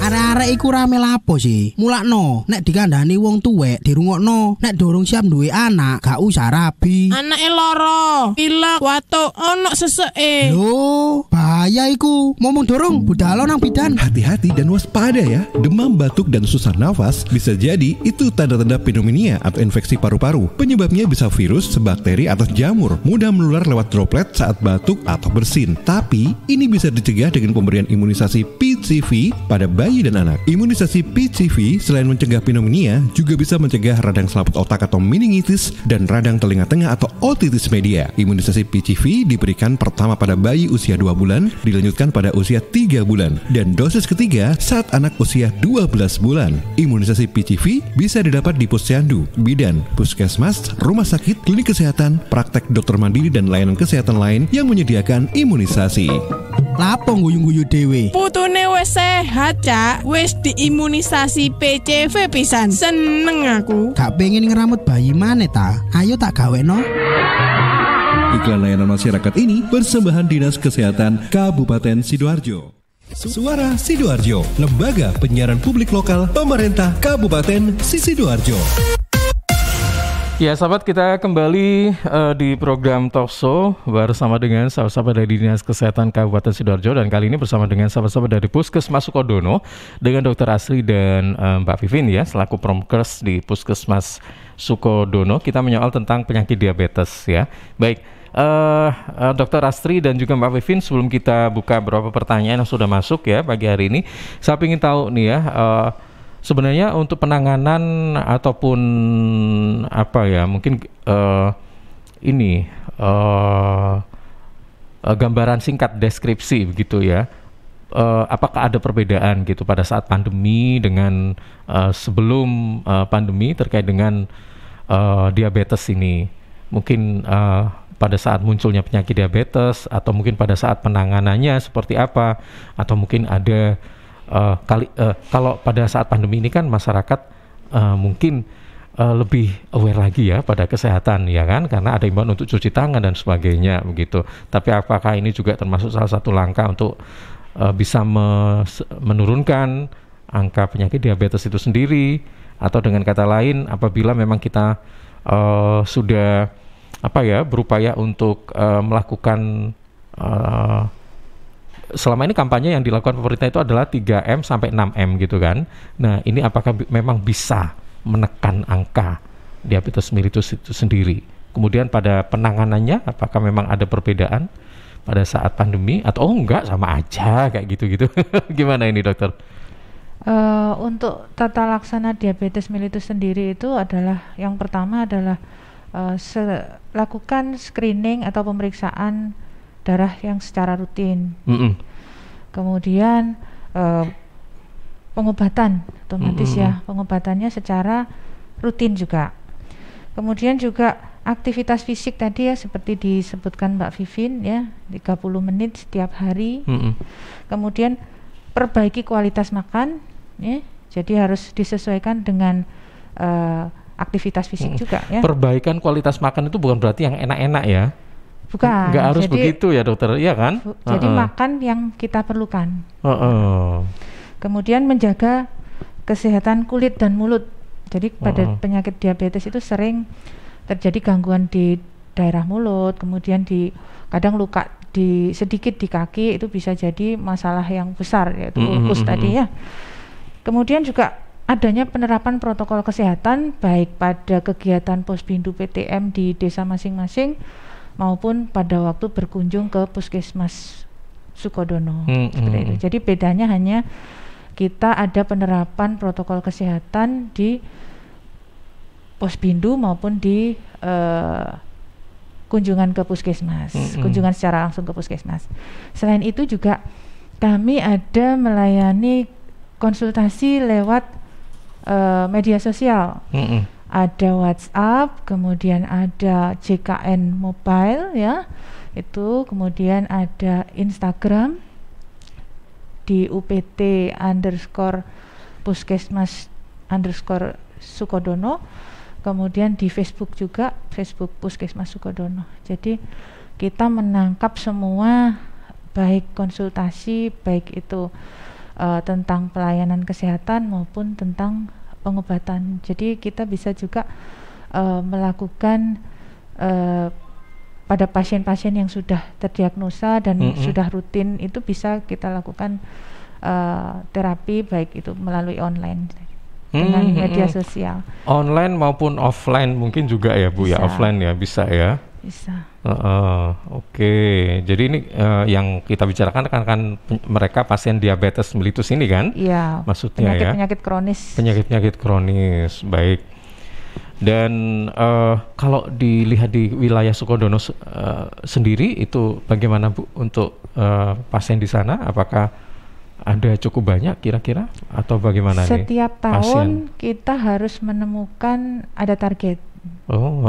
Arek-arek iku rame lapo sih? Mulakno, nek dikandani wong tuwek dirungokno, nek durung siap duwe anak, gak usah rabi. Anake loro, pilek, watuk, ono seseke. Loh, bahaya iku. Ngomong dorong, budal nang bidan. Hati-hati dan waspada ya. Demam, batuk, dan susah nafas bisa jadi itu tanda-tanda pneumonia atau infeksi paru-paru. Penyebabnya bisa virus, bakteri, atau jamur. Mudah menular lewat droplet saat batuk atau bersin. Tapi, ini bisa dicegah dengan pemberian imunisasi PCV pada bayi dan anak. Imunisasi PCV selain mencegah pneumonia juga bisa mencegah radang selaput otak atau meningitis dan radang telinga tengah atau otitis media. Imunisasi PCV diberikan pertama pada bayi usia 2 bulan, dilanjutkan pada usia 3 bulan, dan dosis ketiga saat anak usia 12 bulan. Imunisasi PCV bisa didapat di posyandu, bidan, puskesmas, rumah sakit, klinik kesehatan, praktek dokter mandiri, dan layanan kesehatan lain yang menyediakan imunisasi. Lapo guyu-guyu dewe? Putune wis sehat, Cak. Wis diimunisasi PCV pisan. Seneng aku. Gak pengen ngeramut bayi maneh ta? Ayo tak gaweno. Iklan layanan masyarakat ini persembahan Dinas Kesehatan Kabupaten Sidoarjo. Suara Sidoarjo, lembaga penyiaran publik lokal pemerintah Kabupaten Sidoarjo. Ya sahabat, kita kembali di program Talkshow bersama dengan sahabat-sahabat dari Dinas Kesehatan Kabupaten Sidoarjo, dan kali ini bersama dengan sahabat-sahabat dari Puskesmas Sukodono dengan Dr. Asri dan Mbak Vivin ya, selaku Promkes di Puskesmas Sukodono. Kita menyoal tentang penyakit diabetes ya. Baik, Dr. Asri dan juga Mbak Vivin, sebelum kita buka beberapa pertanyaan yang sudah masuk ya pagi hari ini, saya ingin tahu nih ya, sebenarnya untuk penanganan ataupun apa ya, mungkin gambaran singkat deskripsi begitu ya, apakah ada perbedaan gitu pada saat pandemi dengan sebelum pandemi terkait dengan diabetes ini, mungkin pada saat munculnya penyakit diabetes atau mungkin pada saat penanganannya seperti apa, atau mungkin ada kalau pada saat pandemi ini kan masyarakat mungkin lebih aware lagi ya pada kesehatan ya kan, karena ada imbauan untuk cuci tangan dan sebagainya begitu. Tapi apakah ini juga termasuk salah satu langkah untuk bisa menurunkan angka penyakit diabetes itu sendiri, atau dengan kata lain apabila memang kita sudah berupaya untuk melakukan selama ini kampanye yang dilakukan pemerintah itu adalah 3M sampai 6M gitu kan. Nah, ini apakah memang bisa menekan angka diabetes mellitus itu sendiri? Kemudian pada penanganannya apakah memang ada perbedaan pada saat pandemi atau enggak sama aja kayak gitu-gitu? Gimana ini dokter? Untuk tata laksana diabetes mellitus sendiri itu adalah yang pertama adalah lakukan screening atau pemeriksaan darah yang secara rutin. Kemudian pengobatan otomatis ya, pengobatannya secara rutin juga. Kemudian juga aktivitas fisik tadi ya seperti disebutkan Mbak Vivin ya, 30 menit setiap hari. Kemudian perbaiki kualitas makan ya, jadi harus disesuaikan dengan aktivitas fisik juga ya. Perbaikan kualitas makan itu bukan berarti yang enak-enak ya? Bukan. Nggak harus begitu ya dokter, iya kan? Jadi makan yang kita perlukan. Kemudian menjaga kesehatan kulit dan mulut. Jadi pada penyakit diabetes itu sering terjadi gangguan di daerah mulut, kemudian kadang luka sedikit di kaki, itu bisa jadi masalah yang besar yaitu ulkus tadi ya. Kemudian juga adanya penerapan protokol kesehatan baik pada kegiatan Posbindu PTM di desa masing-masing maupun pada waktu berkunjung ke Puskesmas Sukodono. Seperti itu. Jadi bedanya hanya kita ada penerapan protokol kesehatan di Posbindu maupun di kunjungan ke Puskesmas, kunjungan secara langsung ke Puskesmas. Selain itu juga kami ada melayani konsultasi lewat media sosial. Ada WhatsApp, kemudian ada JKN Mobile ya, itu kemudian ada Instagram di UPT_Puskesmas_Sukodono, kemudian di Facebook juga, Facebook Puskesmas Sukodono. Jadi kita menangkap semua, baik konsultasi, baik itu tentang pelayanan kesehatan maupun tentang pengobatan. Jadi kita bisa juga melakukan pada pasien-pasien yang sudah terdiagnosa dan sudah rutin, itu bisa kita lakukan terapi baik itu melalui online dengan media sosial. Online maupun offline mungkin juga ya Bu bisa. Ya offline ya bisa ya. Bisa. Oke. Jadi ini yang kita bicarakan kan mereka pasien diabetes mellitus ini kan? Iya. Maksudnya penyakit kronis. Penyakit kronis, baik. Dan kalau dilihat di wilayah Sukodono sendiri itu bagaimana Bu untuk pasien di sana? Apakah ada cukup banyak kira-kira atau bagaimana? Setiap tahun pasien? Kita harus menemukan ada target.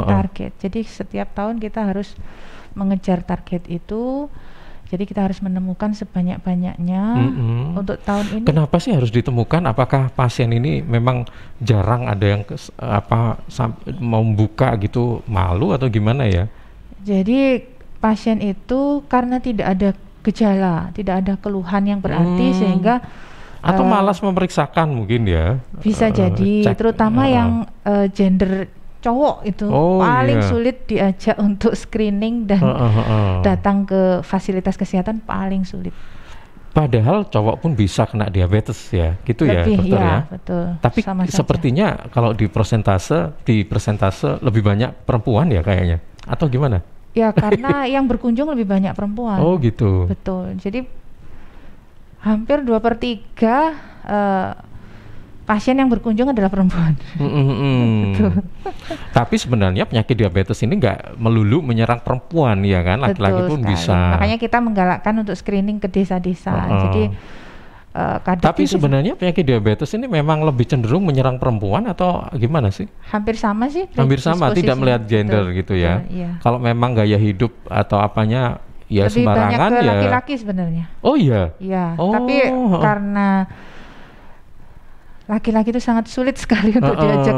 Target. Jadi setiap tahun kita harus mengejar target itu. Jadi kita harus menemukan sebanyak-banyaknya untuk tahun ini. Kenapa sih harus ditemukan? Apakah pasien ini memang jarang ada yang mau buka gitu, malu atau gimana ya? Jadi pasien itu karena tidak ada gejala, tidak ada keluhan yang berarti sehingga atau malas memeriksakan mungkin ya. Bisa jadi, terutama yang gender cowok itu paling sulit diajak untuk screening dan datang ke fasilitas kesehatan paling sulit. Padahal cowok pun bisa kena diabetes ya, gitu ya dokter ya. Betul. Tapi sepertinya kalau di persentase lebih banyak perempuan ya kayaknya, atau gimana? Ya karena yang berkunjung lebih banyak perempuan. Oh gitu. Betul. Jadi hampir 2/3 pasien yang berkunjung adalah perempuan. Betul. Tapi sebenarnya penyakit diabetes ini nggak melulu menyerang perempuan ya kan, laki-laki pun bisa. Makanya kita menggalakkan untuk screening ke desa-desa. Jadi tapi sebenarnya penyakit diabetes ini memang lebih cenderung menyerang perempuan atau gimana sih? Hampir sama sih. Hampir sama, tidak melihat gender gitu ya. Iya. Kalau memang gaya hidup atau apanya ya lebih sembarangan banyak ke ya. Laki-laki sebenarnya. Oh iya. Iya. Tapi karena laki-laki itu sangat sulit sekali untuk diajak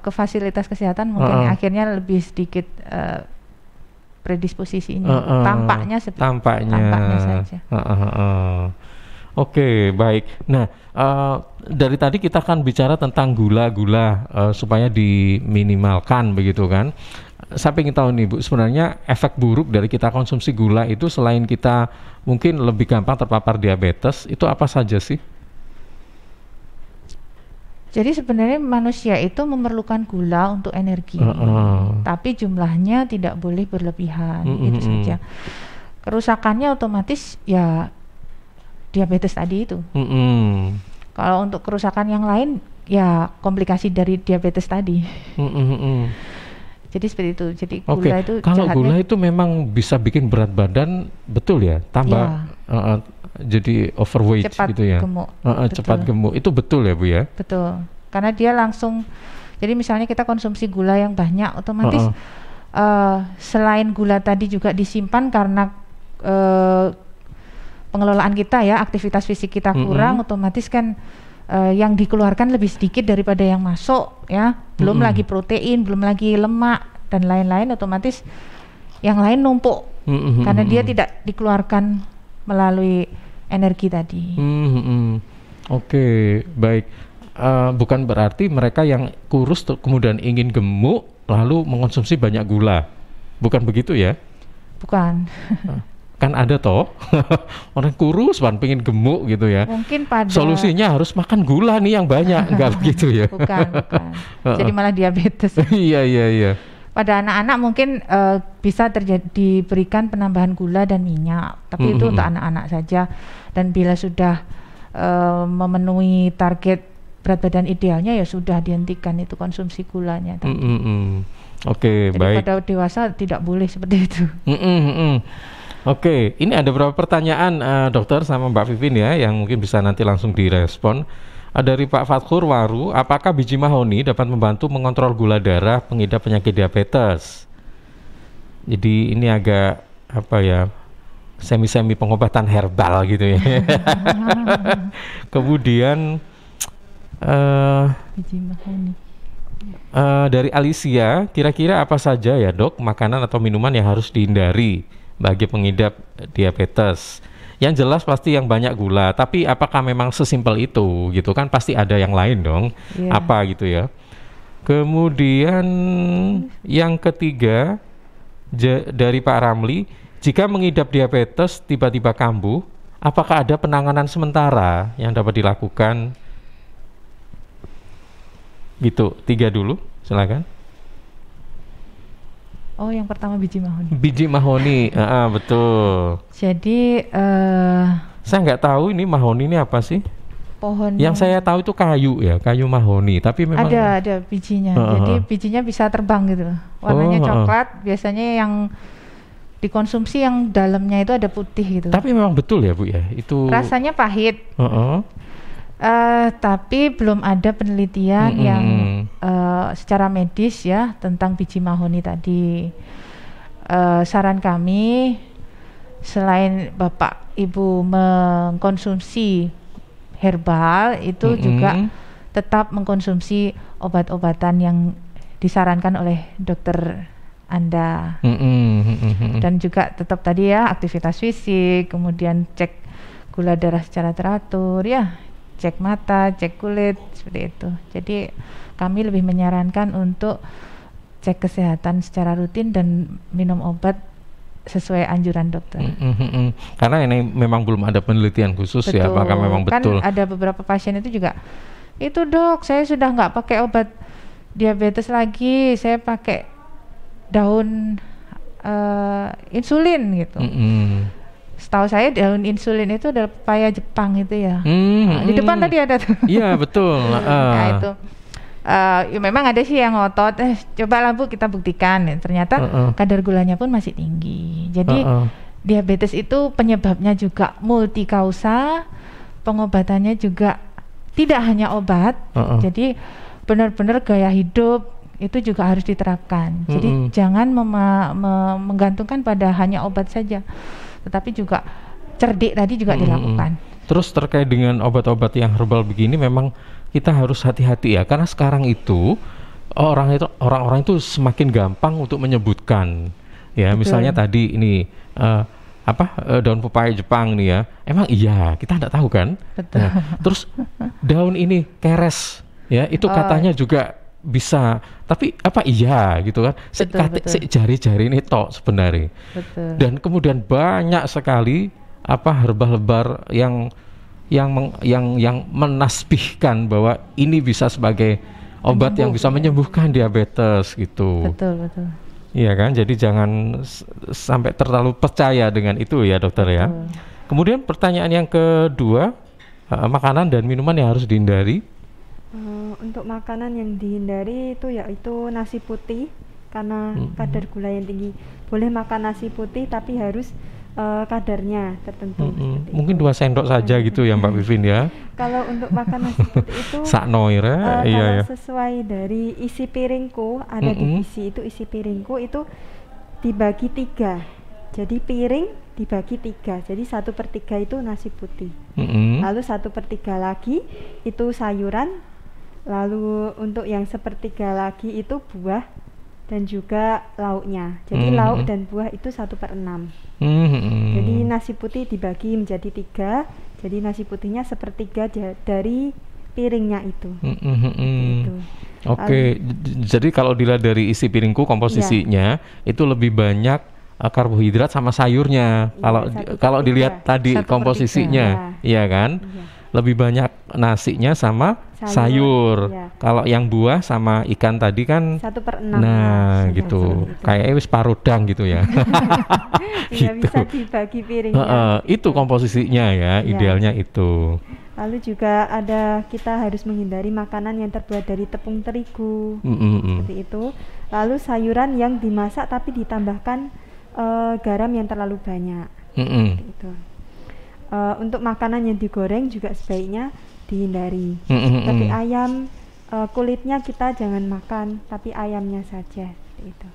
ke fasilitas kesehatan mungkin akhirnya lebih sedikit predisposisinya. Tampaknya saja. Oke, baik. Nah, dari tadi kita kan bicara tentang gula-gula supaya diminimalkan begitu kan. Saya ingin tahu nih Bu, sebenarnya efek buruk dari kita konsumsi gula itu selain kita mungkin lebih gampang terpapar diabetes, itu apa saja sih? Jadi sebenarnya manusia itu memerlukan gula untuk energi, tapi jumlahnya tidak boleh berlebihan, itu saja. Kerusakannya otomatis ya diabetes tadi itu. Kalau untuk kerusakan yang lain ya komplikasi dari diabetes tadi. Jadi seperti itu. Jadi gula itu kalau gula itu memang bisa bikin berat badan, betul ya? Tambah jadi overweight cepat gitu ya. Gemuk. Cepat gemuk. Itu betul ya Bu ya? Betul. Karena dia langsung, jadi misalnya kita konsumsi gula yang banyak, otomatis selain gula tadi juga disimpan karena pengelolaan kita ya, aktivitas fisik kita kurang, otomatis kan yang dikeluarkan lebih sedikit daripada yang masuk ya. Belum lagi protein, belum lagi lemak dan lain-lain, otomatis yang lain numpuk karena dia tidak dikeluarkan melalui energi tadi. Oke, baik. Bukan berarti mereka yang kurus kemudian ingin gemuk lalu mengkonsumsi banyak gula, bukan begitu ya? Bukan. Kan ada toh orang kurus pengen gemuk gitu ya. Mungkin pada solusinya harus makan gula nih yang banyak, enggak begitu ya? Bukan. Jadi malah diabetes. Iya. Pada anak-anak mungkin bisa diberikan penambahan gula dan minyak, tapi itu untuk anak-anak saja. Dan bila sudah memenuhi target berat badan idealnya ya sudah dihentikan itu konsumsi gulanya. Oke, baik. Pada dewasa tidak boleh seperti itu. Oke, ini ada beberapa pertanyaan dokter sama Mbak Vivin ya, yang mungkin bisa nanti langsung direspon. Dari Pak Fathur Waru, apakah biji mahoni dapat membantu mengontrol gula darah pengidap penyakit diabetes? Jadi ini agak apa ya, semi-semi pengobatan herbal gitu ya. Kemudian biji mahoni. Dari Alicia, kira-kira apa saja ya Dok makanan atau minuman yang harus dihindari bagi pengidap diabetes? Yang jelas pasti yang banyak gula, tapi apakah memang sesimpel itu gitu kan? Pasti ada yang lain dong. Apa gitu ya. Kemudian yang ketiga dari Pak Ramli, jika mengidap diabetes tiba-tiba kambuh, apakah ada penanganan sementara yang dapat dilakukan? Gitu, 3 dulu, silakan. Oh, yang pertama biji mahoni. Biji mahoni, betul. Jadi saya nggak tahu ini mahoni ini apa sih? Pohon. Yang saya tahu itu kayu ya, kayu mahoni. Tapi memang ada bijinya. Jadi bijinya bisa terbang gitu. Warnanya coklat. Biasanya yang dikonsumsi yang dalamnya itu ada putih gitu. Tapi memang betul ya Bu ya, itu. Rasanya pahit. Tapi belum ada penelitian yang secara medis ya tentang biji mahoni tadi. Saran kami selain Bapak Ibu mengkonsumsi herbal itu juga tetap mengkonsumsi obat-obatan yang disarankan oleh dokter Anda. Dan juga tetap tadi ya aktivitas fisik, kemudian cek gula darah secara teratur ya. Cek mata, cek kulit, seperti itu. Jadi kami lebih menyarankan untuk cek kesehatan secara rutin dan minum obat sesuai anjuran dokter. Karena ini memang belum ada penelitian khusus ya, apakah memang betul. Kan ada beberapa pasien itu juga, itu Dok, saya sudah nggak pakai obat diabetes lagi, saya pakai daun insulin gitu. Setahu saya daun insulin itu adalah pepaya Jepang itu ya. Di depan tadi ada tuh. Iya betul. Nah itu ya memang ada sih yang ngotot. Coba Bu kita buktikan. Ternyata kadar gulanya pun masih tinggi. Jadi diabetes itu penyebabnya juga multikausa. Pengobatannya juga tidak hanya obat. Jadi benar-benar gaya hidup itu juga harus diterapkan. Jadi jangan menggantungkan pada hanya obat saja. Tetapi juga cerdik tadi juga dilakukan. Terus terkait dengan obat-obat yang herbal begini memang kita harus hati-hati ya, karena sekarang itu orang-orang itu semakin gampang untuk menyebutkan ya. Betul. Misalnya tadi ini daun pepaya Jepang nih ya, emang iya kita tidak tahu kan. Betul. Nah, terus daun ini keres ya, itu katanya juga bisa, tapi apa iya gitu kan. Jari-jari ini tok sebenarnya. Betul. Dan kemudian banyak sekali herbal-herbal yang menasbihkan bahwa ini bisa sebagai obat yang bisa menyembuhkan diabetes gitu. Betul. Iya kan, jadi jangan sampai terlalu percaya dengan itu ya dokter ya. Kemudian pertanyaan yang kedua, makanan dan minuman yang harus dihindari. Untuk makanan yang dihindari itu yaitu nasi putih, karena kadar gula yang tinggi. Boleh makan nasi putih tapi harus kadarnya tertentu. Mungkin 2 sendok saja gitu ya Mbak Vivin ya. Kalau untuk makan nasi putih itu iya. Sesuai dari isi piringku, ada divisi itu isi piringku itu dibagi 3. Jadi piring dibagi 3. Jadi 1/3 itu nasi putih. Lalu 1/3 lagi itu sayuran. Lalu untuk yang 1/3 lagi itu buah dan juga lauknya. Jadi lauk dan buah itu 1/6. Jadi nasi putih dibagi menjadi 3. Jadi nasi putihnya 1/3 dari piringnya itu. Oke. Jadi kalau dilihat dari isi piringku komposisinya itu lebih banyak karbohidrat sama sayurnya. Kalau dilihat tadi komposisinya, iya kan? Lebih banyak nasinya sama sayur. Kalau yang buah sama ikan tadi kan 1/6. Nah, gitu. Kayaknya wis parodang gitu ya. Gitu. Bisa dibagi piringnya. Itu komposisinya ya, idealnya itu. Lalu juga kita harus menghindari makanan yang terbuat dari tepung terigu. Seperti itu. Lalu sayuran yang dimasak tapi ditambahkan garam yang terlalu banyak. Gitu. Untuk makanan yang digoreng juga sebaiknya dihindari. Tapi ayam kulitnya kita jangan makan, tapi ayamnya saja. Itu.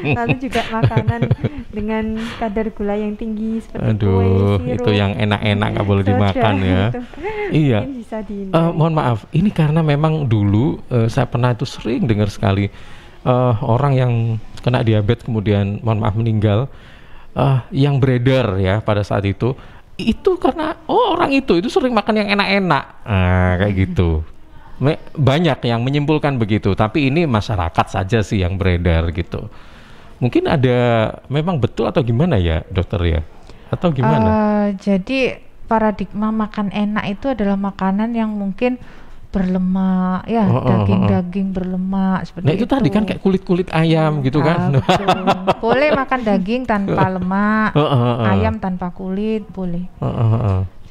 Lalu juga makanan dengan kadar gula yang tinggi seperti kue, sirup, itu yang enak-enak nggak boleh dimakan ya. Iya. Bisa dihindari. Mohon maaf, ini karena memang dulu saya pernah itu sering dengar sekali orang yang kena diabetes kemudian mohon maaf meninggal. Yang beredar ya pada saat itu karena orang itu sering makan yang enak-enak, kayak gitu. Banyak yang menyimpulkan begitu, tapi ini masyarakat saja sih yang beredar gitu. Mungkin ada memang betul atau gimana ya dokter ya? Atau gimana? Jadi paradigma makan enak itu adalah makanan yang mungkin berlemak ya, daging-daging berlemak seperti itu. Nah itu tadi kan kayak kulit-kulit ayam gitu kan. Boleh makan daging tanpa lemak, ayam tanpa kulit boleh.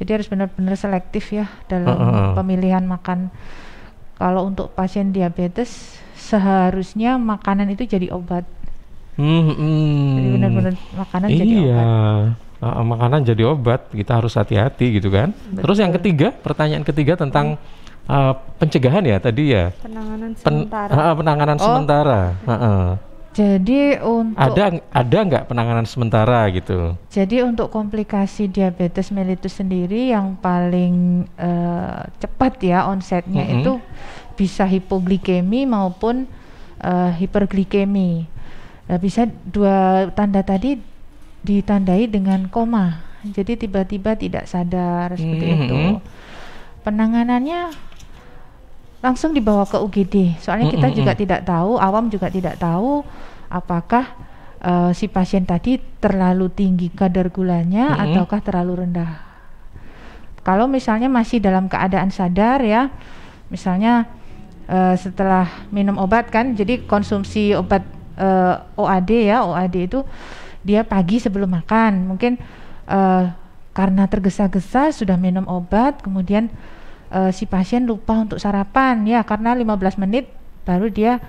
Jadi harus benar-benar selektif ya dalam pemilihan makan. Kalau untuk pasien diabetes seharusnya makanan itu jadi obat. Jadi benar-benar makanan jadi obat. Makanan jadi obat, kita harus hati-hati gitu kan. Betul. Terus yang ketiga, pertanyaan ketiga tentang pencegahan ya tadi ya. Penanganan sementara. Penanganan sementara. Jadi untuk ada nggak penanganan sementara gitu? Jadi untuk komplikasi diabetes mellitus sendiri yang paling cepat ya onsetnya itu bisa hipoglikemi maupun hiperglikemi. Bisa 2 tanda tadi ditandai dengan koma. Jadi tiba-tiba tidak sadar seperti itu. Penanganannya langsung dibawa ke UGD. Soalnya kita juga tidak tahu, awam juga tidak tahu apakah si pasien tadi terlalu tinggi kadar gulanya ataukah terlalu rendah. Kalau misalnya masih dalam keadaan sadar ya, misalnya setelah minum obat kan, jadi konsumsi obat OAD ya, OAD itu dia pagi sebelum makan, mungkin karena tergesa-gesa sudah minum obat, kemudian si pasien lupa untuk sarapan ya, karena 15 menit baru dia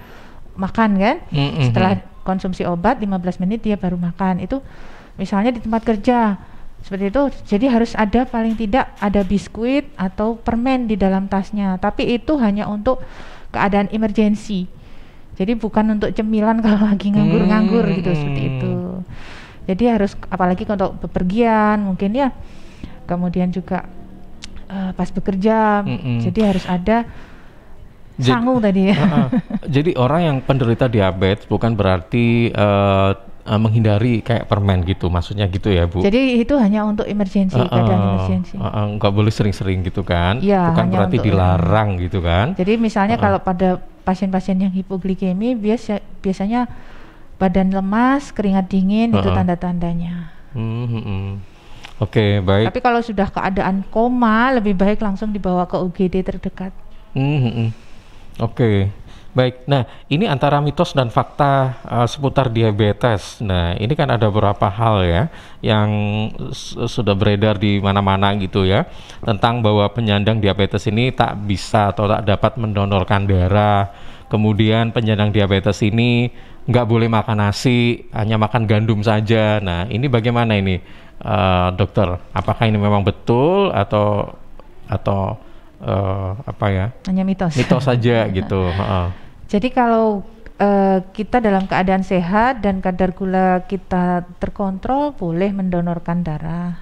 makan kan. Setelah konsumsi obat 15 menit dia baru makan. Itu misalnya di tempat kerja seperti itu. Jadi harus ada paling tidak ada biskuit atau permen di dalam tasnya. Tapi itu hanya untuk keadaan emergensi. Jadi bukan untuk cemilan kalau lagi nganggur-nganggur gitu seperti itu. Jadi harus apalagi untuk bepergian mungkin ya, kemudian juga pas bekerja, jadi harus ada sangu tadi ya. Jadi orang yang penderita diabetes bukan berarti menghindari kayak permen gitu, maksudnya gitu ya Bu? Jadi itu hanya untuk emergensi, keadaan emergensi. Nggak boleh sering-sering gitu kan? Ya, bukan berarti dilarang gitu kan? Jadi misalnya kalau pada pasien-pasien yang hipoglikemi biasanya badan lemas, keringat dingin, itu tanda-tandanya. Oke, baik. Tapi kalau sudah keadaan koma, lebih baik langsung dibawa ke UGD terdekat. Oke, baik. Nah, ini antara mitos dan fakta seputar diabetes. Nah, ini kan ada beberapa hal ya yang sudah beredar di mana-mana gitu ya, tentang bahwa penyandang diabetes ini tak bisa atau tak dapat mendonorkan darah. Kemudian penyandang diabetes ini nggak boleh makan nasi, hanya makan gandum saja. Nah, ini bagaimana ini, dokter? Apakah ini memang betul atau apa ya? Hanya mitos. Mitos saja gitu. Jadi kalau kita dalam keadaan sehat dan kadar gula kita terkontrol, boleh mendonorkan darah.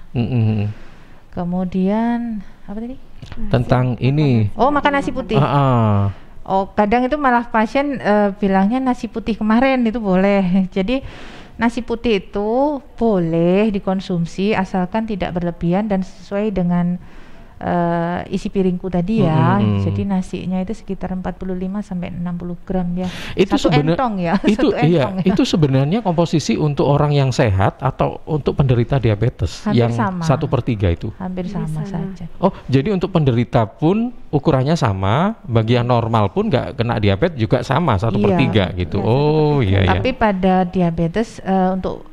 Kemudian apa tadi? Tentang ini. Oh, makan nasi putih. Oh, kadang itu malah pasien bilangnya nasi putih kemarin itu boleh. Jadi nasi putih itu boleh dikonsumsi asalkan tidak berlebihan dan sesuai dengan isi piringku tadi ya. Jadi nasinya itu sekitar 45 sampai 60 gram ya. Itu satu entong ya. Itu itu sebenarnya komposisi untuk orang yang sehat atau untuk penderita diabetes? Hampir yang sama. 1/3 itu? Hampir sama saja. Oh, jadi untuk penderita pun ukurannya sama, bagi yang normal pun nggak kena diabetes juga sama 1/3 gitu. Oh iya. Tapi pada diabetes untuk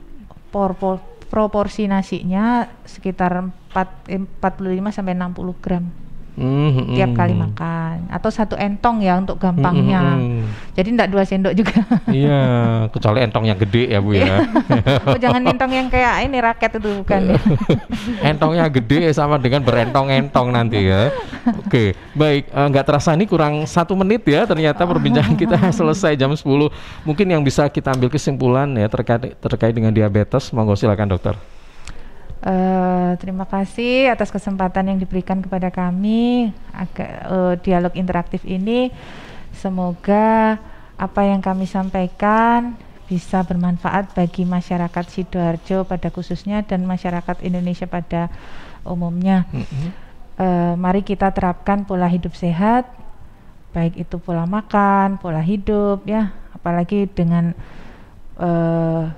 proporsi nasinya sekitar 45 sampai 60 gram tiap kali makan, atau satu entong ya untuk gampangnya. Jadi enggak 2 sendok juga. Iya, kecuali entong yang gede ya Bu ya. Oh, jangan entong yang kayak ini raket itu, bukan ya. Entongnya gede sama dengan berentong-entong nanti ya. Oke, baik, nggak terasa ini kurang 1 menit ya, ternyata perbincangan kita selesai jam 10. Mungkin yang bisa kita ambil kesimpulan ya terkait dengan diabetes, monggo silakan dokter. Terima kasih atas kesempatan yang diberikan kepada kami dialog interaktif ini. Semoga apa yang kami sampaikan bisa bermanfaat bagi masyarakat Sidoarjo pada khususnya dan masyarakat Indonesia pada umumnya. Mari kita terapkan pola hidup sehat, baik itu pola makan, pola hidup ya, apalagi dengan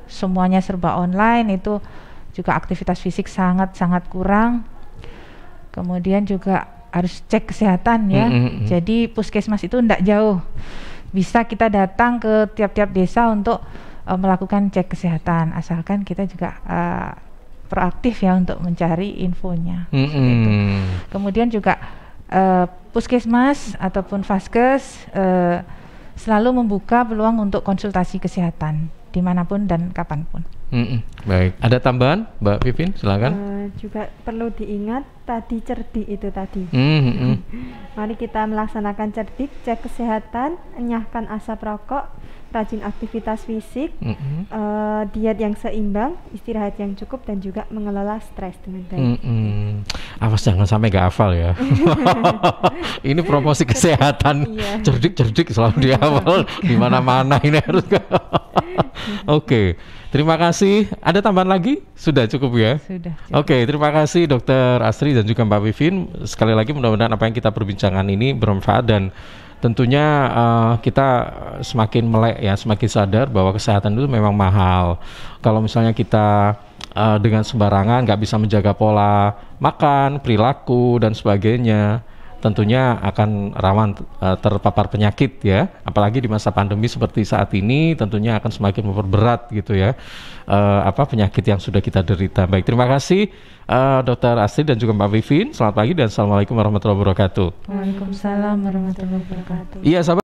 semuanya serba online, itu juga aktivitas fisik sangat-sangat kurang. Kemudian juga harus cek kesehatan ya. Jadi puskesmas itu tidak jauh, bisa kita datang ke tiap-tiap desa untuk melakukan cek kesehatan, asalkan kita juga proaktif ya untuk mencari infonya. Gitu. Kemudian juga puskesmas ataupun vaskes selalu membuka peluang untuk konsultasi kesehatan dimanapun dan kapanpun. Baik, ada tambahan Mbak Vivin, silakan. Juga perlu diingat tadi cerdik itu tadi. Mari kita melaksanakan cerdik, cek kesehatan, enyahkan asap rokok, rajin aktivitas fisik, diet yang seimbang, istirahat yang cukup, dan juga mengelola stres dengan baik. Awas jangan sampai nggak hafal ya. Ini promosi kesehatan. Cerdik selalu dihafal di mana-mana ini harus. Oke, terima kasih. Ada tambahan lagi? Sudah cukup ya? Sudah. Oke, terima kasih Dr. Astri dan juga Mbak Vivin. Sekali lagi mudah-mudahan apa yang kita perbincangan ini bermanfaat dan tentunya kita semakin melek ya, semakin sadar bahwa kesehatan itu memang mahal. Kalau misalnya kita dengan sembarangan nggak bisa menjaga pola makan, perilaku dan sebagainya, tentunya akan rawan terpapar penyakit ya, apalagi di masa pandemi seperti saat ini tentunya akan semakin memperberat gitu ya penyakit yang sudah kita derita. Baik, terima kasih Dr. Astri dan juga Mbak Vivin. Selamat pagi dan assalamualaikum warahmatullahi wabarakatuh. Waalaikumsalam warahmatullahi wabarakatuh. Iya, sahabat.